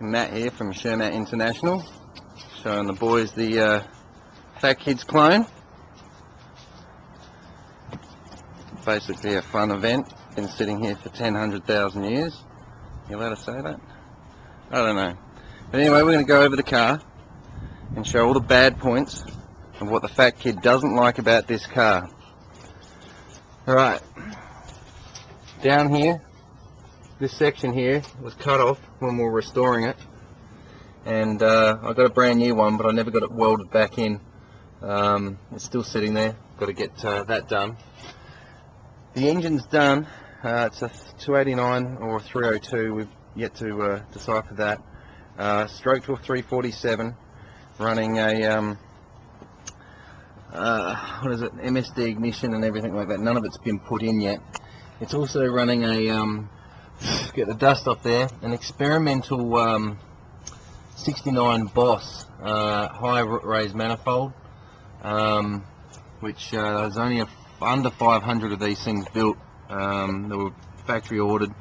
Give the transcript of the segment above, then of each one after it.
Matt here from Shelby International, showing the boys the Fat Kids clone. Basically a fun event, been sitting here for 100,000 years. You allowed to say that? I don't know. But anyway, we're going to go over the car and show all the bad points of what the Fat Kid doesn't like about this car. Alright, down here, this section here was cut off when we were restoring it, and I got a brand new one, but I never got it welded back in. It's still sitting there, got to get that done. The engine's done, it's a 289 or a 302, we've yet to decipher that. Stroke to a 347, running a what is it, MSD ignition and everything like that. None of it's been put in yet. It's also running a get the dust off there, an experimental 69 Boss high raised manifold, which there's only under 500 of these things built. They were factory ordered.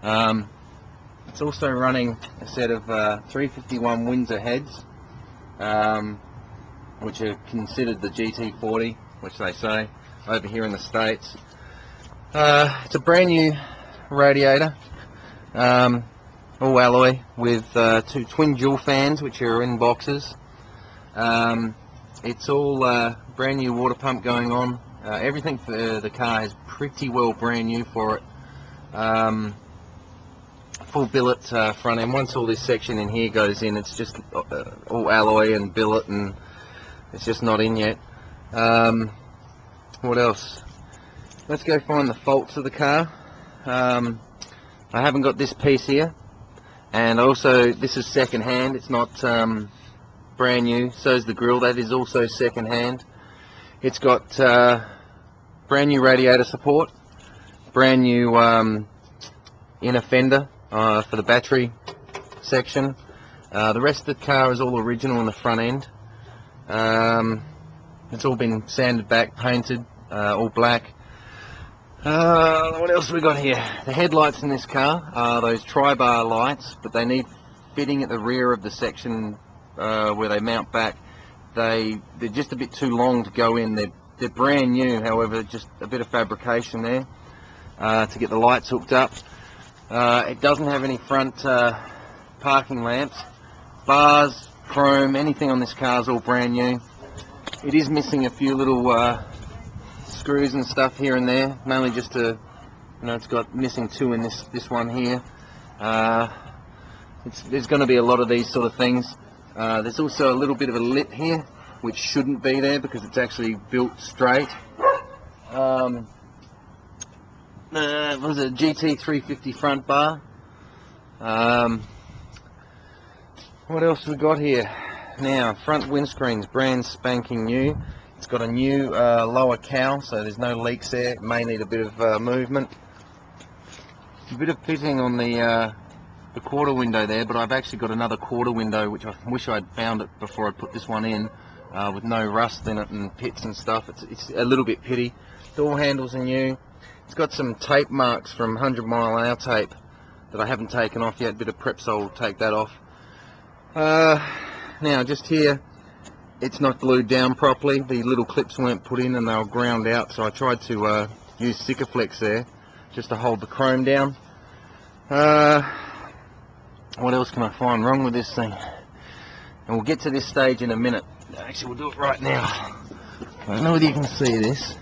It's also running a set of 351 Windsor heads, which are considered the GT40, which they say over here in the States. It's a brand new radiator, all alloy, with two twin dual fans which are in boxes. It's all brand new water pump going on. Everything for the car is pretty well brand new for it. Full billet front end. Once all this section in here goes in, it's just all alloy and billet, and it's just not in yet. What else? Let's go find the faults of the car. I haven't got this piece here, and also this is second hand. It's not brand new. So is the grille. That is also second hand. It's got brand new radiator support, brand new inner fender for the battery section. The rest of the car is all original in the front end. It's all been sanded back, painted, all black. What else we got here? The headlights in this car are those tri-bar lights, but they need fitting at the rear of the section where they mount back. They're just a bit too long to go in. They're brand new, however, just a bit of fabrication there to get the lights hooked up. It doesn't have any front parking lamps. Bars, chrome, anything on this car is all brand new. It is missing a few little screws and stuff here and there, mainly just to, you know, it's got missing two in this one here. There's going to be a lot of these sort of things. There's also a little bit of a lip here, which shouldn't be there because it's actually built straight. What was it, gt350 front bar. What else we got here? Now, front windscreen's brand spanking new. It's got a new lower cowl, so there's no leaks there. It may need a bit of movement. A bit of pitting on the quarter window there, but I've actually got another quarter window which I wish I'd found it before I put this one in, with no rust in it and pits and stuff. It's a little bit pitty. Door handles are new. It's got some tape marks from 100 mile an hour tape that I haven't taken off yet. A bit of prep, so I'll take that off. Now just here, it's not glued down properly. The little clips weren't put in and they were ground out, so I tried to use Sikaflex there just to hold the chrome down. What else can I find wrong with this thing? And we'll get to this stage in a minute. Actually, we'll do it right now. I don't know whether you can see this.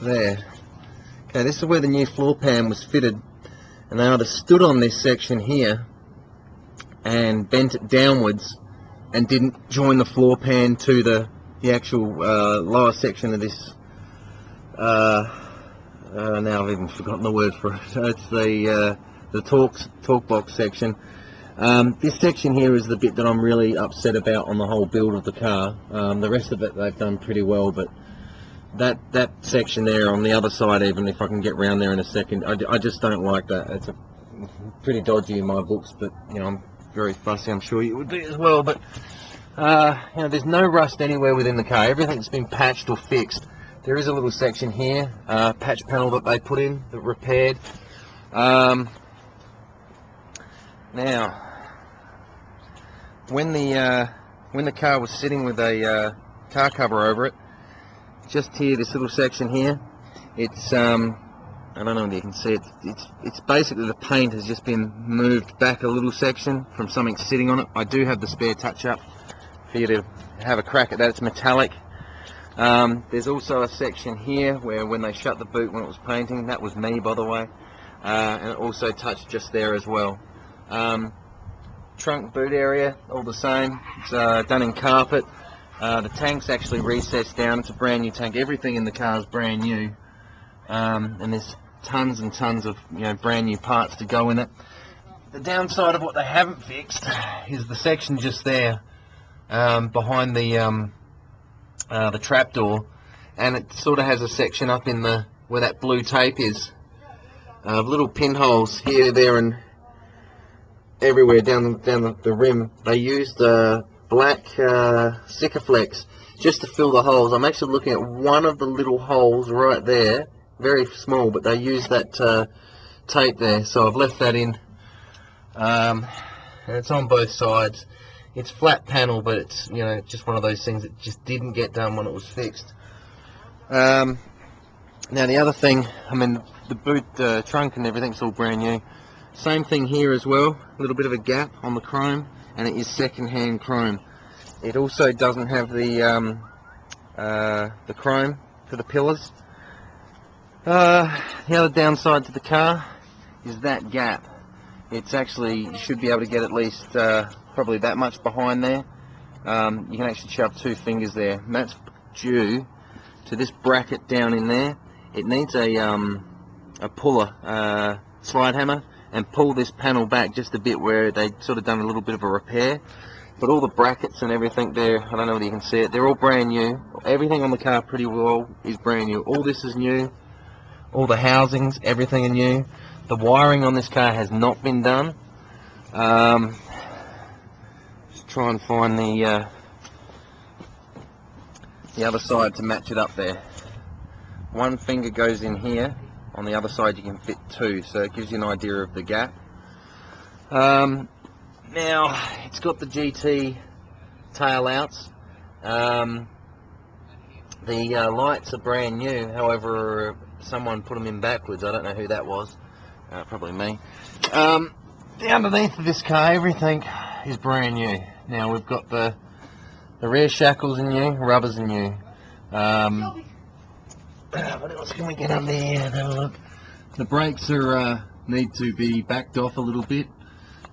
There. Okay, this is where the new floor pan was fitted, and they either stood on this section here and bent it downwards and didn't join the floor pan to the actual lower section of this. Now I've even forgotten the word for it. It's the torque box section. This section here is the bit that I'm really upset about on the whole build of the car. The rest of it they've done pretty well, but that section there on the other side, even if I can get round there in a second, I just don't like that. It's pretty dodgy in my books, but you know, I'm very fussy. I'm sure you would be as well. But you know, there's no rust anywhere within the car. Everything's been patched or fixed. There is a little section here, patch panel that they put in that repaired. Now, when the car was sitting with a car cover over it, just here, this little section here, it's I don't know if you can see it. It's basically the paint has just been moved back a little section from something sitting on it. I do have the spare touch-up for you to have a crack at that. It's metallic. There's also a section here where when they shut the boot when it was painting, that was me, by the way, and it also touched just there as well. Trunk boot area, all the same. It's done in carpet. The tank's actually recessed down. It's a brand new tank. Everything in the car is brand new, and there's tons and tons of brand new parts to go in it. The downside of what they haven't fixed is the section just there behind the trapdoor, and it sort of has a section up in the where that blue tape is, little pinholes here, there, and everywhere down the rim. They used black Sikaflex just to fill the holes. I'm actually looking at one of the little holes right there, very small, but they used that tape there, so I've left that in, and it's on both sides. It's flat panel, but it's just one of those things that just didn't get done when it was fixed. Now the other thing, I mean, the boot trunk and everything's all brand new. Same thing here as well, a little bit of a gap on the chrome, and it is second-hand chrome. It also doesn't have the chrome for the pillars. The other downside to the car is that gap. It's actually, you should be able to get at least probably that much behind there. You can actually shove 2 fingers there, and that's due to this bracket down in there. It needs a puller, slide hammer, and pull this panel back just a bit where they sort of done a little bit of a repair. But all the brackets and everything there, I don't know whether you can see it, they're all brand new. Everything on the car pretty well is brand new. All this is new. All the housings, everything are new. The wiring on this car has not been done. Just try and find the other side to match it up there. One finger goes in here. On the other side you can fit 2, so it gives you an idea of the gap. Now it's got the GT tail outs. The lights are brand new, however someone put them in backwards. I don't know who that was, probably me. The underneath of this car, everything is brand new. Now we've got the rear shackles are new, rubbers are new. What else can we get under here and have a look? The brakes are need to be backed off a little bit.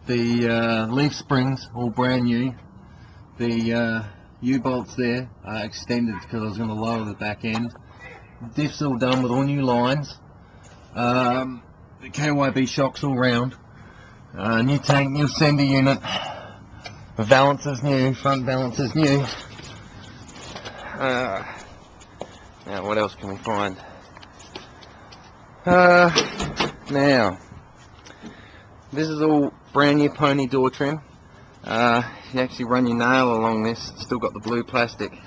The leaf springs all brand new. The U-bolts there are extended because I was going to lower the back end. The diff's all done with all new lines. The KYB shocks all round. New tank, new sender unit. The valance is new, front balance is new. Now what else can we find? Now this is all brand new pony door trim. You actually run your nail along this. It's still got the blue plastic. I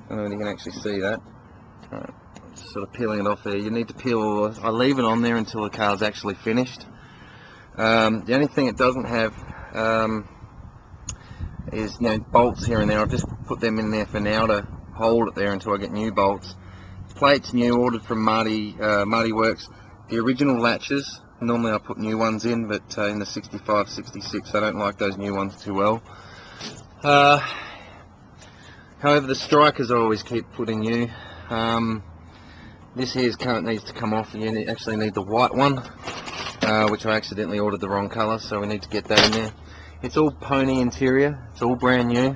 don't know if you can actually see that. Just sort of peeling it off there. You need to peel. I leave it on there until the car's actually finished. The only thing it doesn't have is bolts here and there. I've just put them in there for now to hold it there until I get new bolts. Plates new, ordered from Marty Works. The original latches, normally I put new ones in, but in the 65, 66 I don't like those new ones too well. However, the strikers I always keep putting new. This here's current needs to come off. You actually need the white one, which I accidentally ordered the wrong colour, so we need to get that in there. It's all pony interior, it's all brand new.